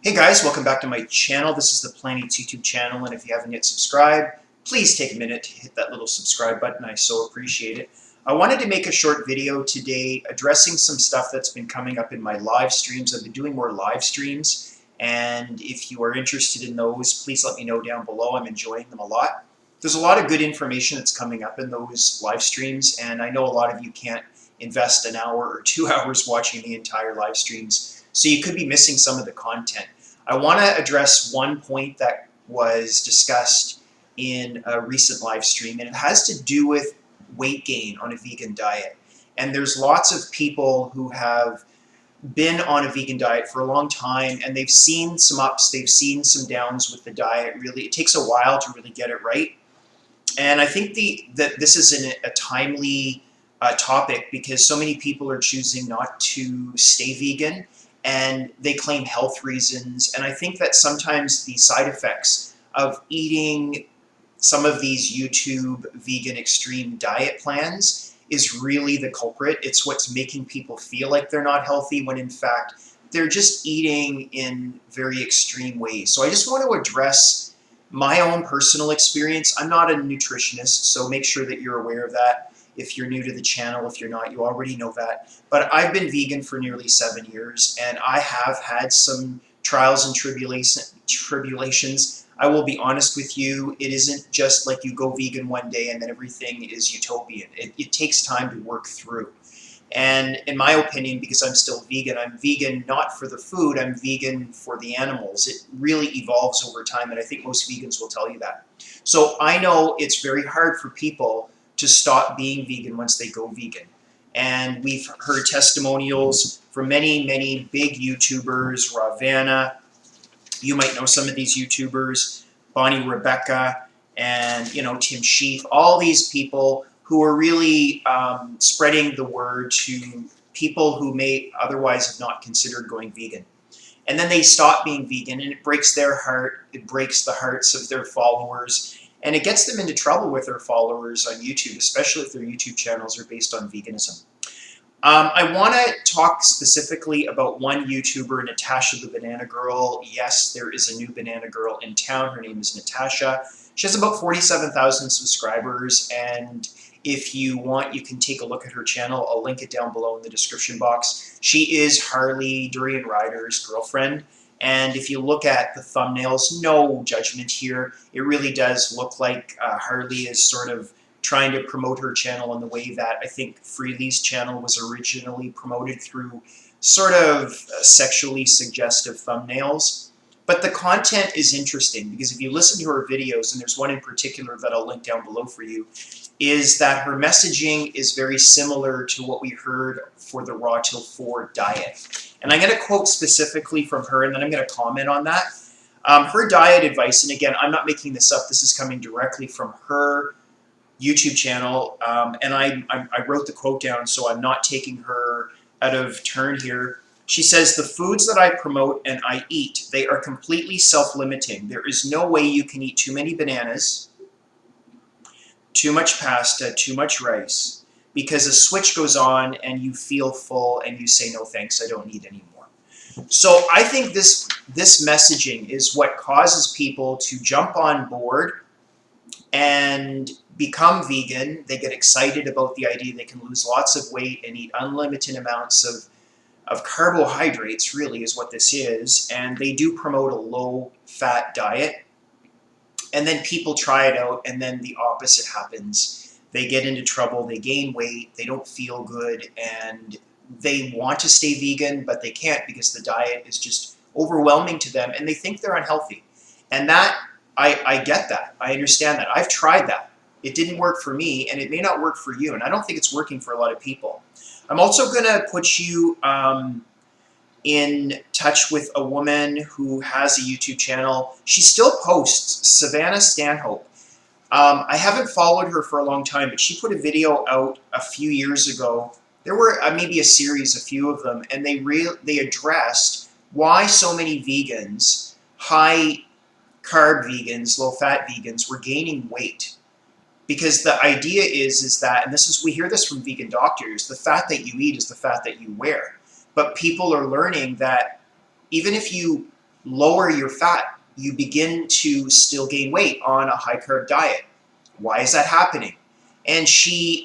Hey guys, welcome back to my channel. This is the Plan Eats YouTube channel, and if you haven't yet subscribed, please take a minute to hit that little subscribe button. I so appreciate it. I wanted to make a short video today addressing some stuff that's been coming up in my live streams. I've been doing more live streams, and if you are interested in those, please let me know down below. I'm enjoying them a lot. There's a lot of good information that's coming up in those live streams, and I know a lot of you can't invest an hour or 2 hours watching the entire live streams, so you could be missing some of the content. I want to address one point that was discussed in a recent live stream, and it has to do with weight gain on a vegan diet. And there's lots of people who have been on a vegan diet for a long time, and they've seen some ups, they've seen some downs with the diet. Really, it takes a while to really get it right. And I think that this is a timely topic because so many people are choosing not to stay vegan, and they claim health reasons. And I think that sometimes the side effects of eating some of these YouTube vegan extreme diet plans is really the culprit. It's what's making people feel like they're not healthy when in fact they're just eating in very extreme ways. So I just want to address my own personal experience. I'm not a nutritionist, so make sure that you're aware of that. If you're new to the channel, if you're not, you already know that. But I've been vegan for nearly 7 years, and I have had some trials and tribulations. I will be honest with you, it isn't just like you go vegan one day and then everything is utopian. It takes time to work through. And in my opinion, because I'm still vegan, I'm vegan not for the food, I'm vegan for the animals. It really evolves over time, and I think most vegans will tell you that. So I know it's very hard for people to stop being vegan once they go vegan. And we've heard testimonials from many, many big YouTubers, Savanna, you might know some of these YouTubers, Bonnie Rebecca, and Tim Sheaf, all these people who are really spreading the word to people who may otherwise have not considered going vegan. And then they stop being vegan, and it breaks their heart, it breaks the hearts of their followers, and it gets them into trouble with their followers on YouTube, especially if their YouTube channels are based on veganism. I want to talk specifically about one YouTuber, Natasha the Banana Girl. Yes, there is a new banana girl in town. Her name is Natasha. She has about 47,000 subscribers, and if you want, you can take a look at her channel. I'll link it down below in the description box. She is Harley Durian Ryder's girlfriend, and if you look at the thumbnails, no judgment here. It really does look like Harley is sort of trying to promote her channel in the way that I think Freely's channel was originally promoted, through sort of sexually suggestive thumbnails. But the content is interesting because if you listen to her videos, and there's one in particular that I'll link down below for you, is that her messaging is very similar to what we heard for the Raw Till 4 diet. And I'm going to quote specifically from her, and then I'm going to comment on that. Her diet advice, and again, I'm not making this up, this is coming directly from her YouTube channel, and I wrote the quote down, so I'm not taking her out of turn here. She says, "The foods that I promote and I eat, they are completely self-limiting. There is no way you can eat too many bananas, too much pasta, too much rice, because a switch goes on and you feel full and you say, no thanks, I don't need any more." So I think this messaging is what causes people to jump on board and become vegan. They get excited about the idea they can lose lots of weight and eat unlimited amounts of carbohydrates, really is what this is, and they do promote a low-fat diet. And then people try it out, and then the opposite happens. They get into trouble, they gain weight, they don't feel good, and they want to stay vegan, but they can't because the diet is just overwhelming to them, and they think they're unhealthy. And that, I get that. I understand that. I've tried that. It didn't work for me, and it may not work for you, and I don't think it's working for a lot of people. I'm also going to put you in touch with a woman who has a YouTube channel. She still posts, Savanna Stanhope. I haven't followed her for a long time, but she put a video out a few years ago. There were maybe a series, a few of them, and they addressed why so many vegans, high-carb vegans, low-fat vegans, were gaining weight. Because the idea is that, and we hear this from vegan doctors, the fat that you eat is the fat that you wear. But people are learning that even if you lower your fat, you begin to still gain weight on a high carb diet. Why is that happening? And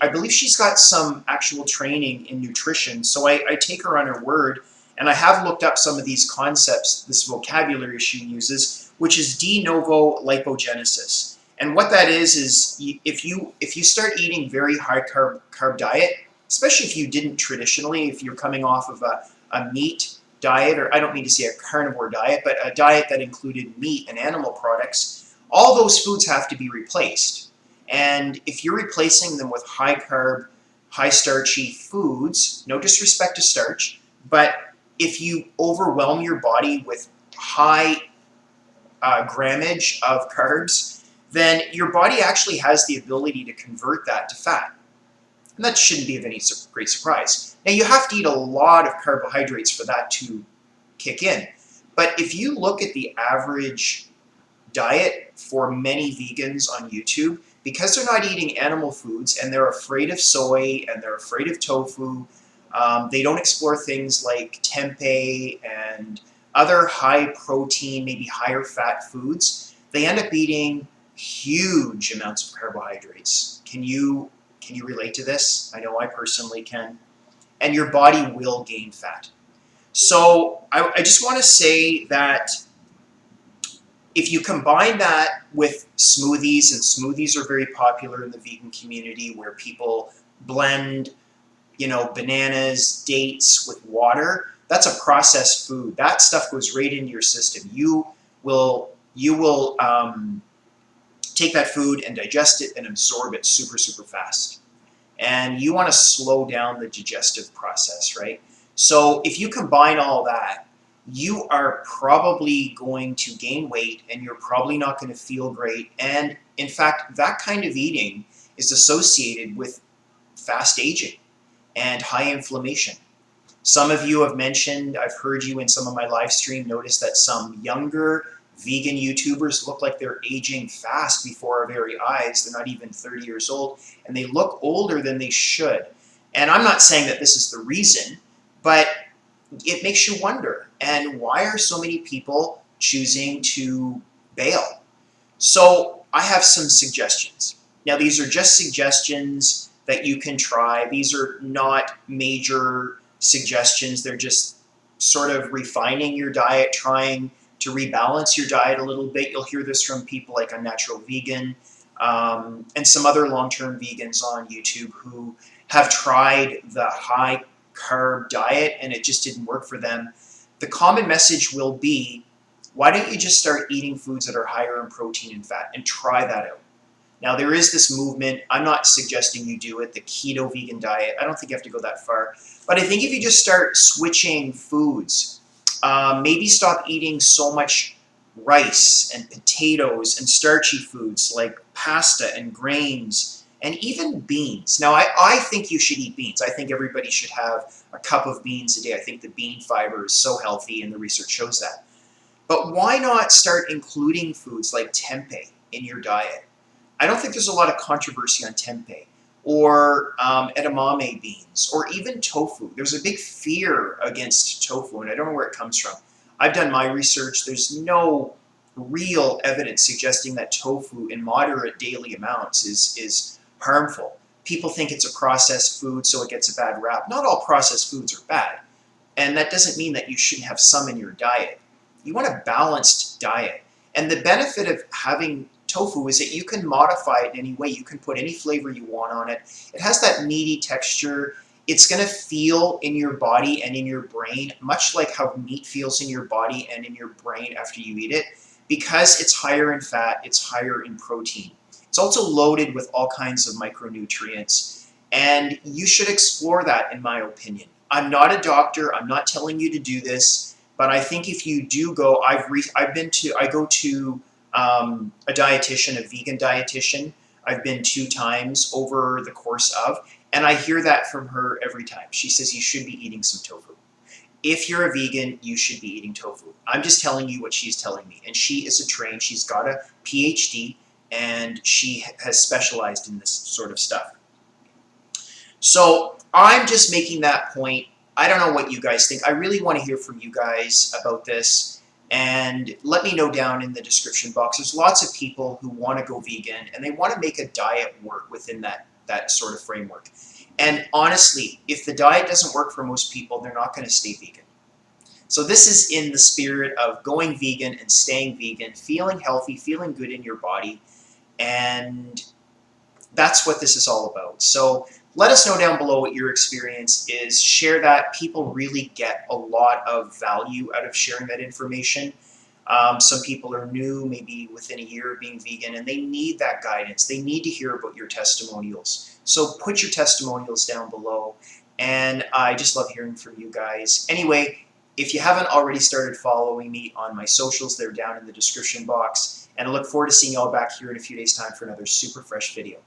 I believe she's got some actual training in nutrition, so I take her on her word, and I have looked up some of these concepts, this vocabulary she uses, which is de novo lipogenesis. And what that is if you start eating very high carb diet, especially if you didn't traditionally, if you're coming off of a meat diet, or I don't mean to say a carnivore diet, but a diet that included meat and animal products, all those foods have to be replaced. And if you're replacing them with high carb, high starchy foods, no disrespect to starch, but if you overwhelm your body with high grammage of carbs, then your body actually has the ability to convert that to fat. And that shouldn't be of any great surprise. Now, you have to eat a lot of carbohydrates for that to kick in. But if you look at the average diet for many vegans on YouTube, because they're not eating animal foods and they're afraid of soy and they're afraid of tofu, they don't explore things like tempeh and other high protein, maybe higher fat foods. They end up eating huge amounts of carbohydrates. Can you relate to this? I know I personally can. And your body will gain fat. So I just want to say that if you combine that with smoothies, and smoothies are very popular in the vegan community where people blend, bananas, dates with water, that's a processed food. That stuff goes right into your system. You will take that food and digest it and absorb it super, super fast. And you want to slow down the digestive process, right? So if you combine all that, you are probably going to gain weight and you're probably not going to feel great. And in fact, that kind of eating is associated with fast aging and high inflammation. Some of you have mentioned, I've heard you in some of my live stream notice that some younger vegan YouTubers look like they're aging fast before our very eyes. They're not even 30 years old, and they look older than they should. And I'm not saying that this is the reason, but it makes you wonder, and why are so many people choosing to bail? So I have some suggestions. Now, these are just suggestions that you can try. These are not major suggestions. They're just sort of refining your diet, trying to rebalance your diet a little bit. You'll hear this from people like Unnatural Vegan and some other long-term vegans on YouTube who have tried the high carb diet and it just didn't work for them. The common message will be, why don't you just start eating foods that are higher in protein and fat and try that out? Now, there is this movement. I'm not suggesting you do it, the keto vegan diet. I don't think you have to go that far. But I think if you just start switching foods, maybe stop eating so much rice and potatoes and starchy foods like pasta and grains and even beans. Now, I think you should eat beans. I think everybody should have a cup of beans a day. I think the bean fiber is so healthy and the research shows that. But why not start including foods like tempeh in your diet? I don't think there's a lot of controversy on tempeh or edamame beans or even tofu. There's a big fear against tofu, and I don't know where it comes from. I've done my research. There's no real evidence suggesting that tofu in moderate daily amounts is harmful. People think it's a processed food, so it gets a bad rap. Not all processed foods are bad, and that doesn't mean that you shouldn't have some in your diet. You want a balanced diet, and the benefit of having tofu is that you can modify it in any way. You can put any flavor you want on it. It has that meaty texture. It's going to feel in your body and in your brain much like how meat feels in your body and in your brain after you eat it. Because it's higher in fat, it's higher in protein. It's also loaded with all kinds of micronutrients, and you should explore that, in my opinion. I'm not a doctor. I'm not telling you to do this, but I think if you do go, I go to a dietitian, a vegan dietitian. I've been 2 times over the course of, and I hear that from her every time. She says you should be eating some tofu. If you're a vegan, you should be eating tofu. I'm just telling you what she's telling me. And she is she's got a PhD, and she has specialized in this sort of stuff. So I'm just making that point. I don't know what you guys think. I really want to hear from you guys about this. And let me know down in the description box. There's lots of people who want to go vegan and they want to make a diet work within that sort of framework. And honestly, if the diet doesn't work for most people, they're not going to stay vegan. So this is in the spirit of going vegan and staying vegan, feeling healthy, feeling good in your body, and that's what this is all about. So let us know down below what your experience is. Share that. People really get a lot of value out of sharing that information. Some people are new, maybe within a year of being vegan, and they need that guidance. They need to hear about your testimonials. So put your testimonials down below, and I just love hearing from you guys. Anyway, if you haven't already started following me on my socials, they're down in the description box, and I look forward to seeing you all back here in a few days' time for another super fresh video.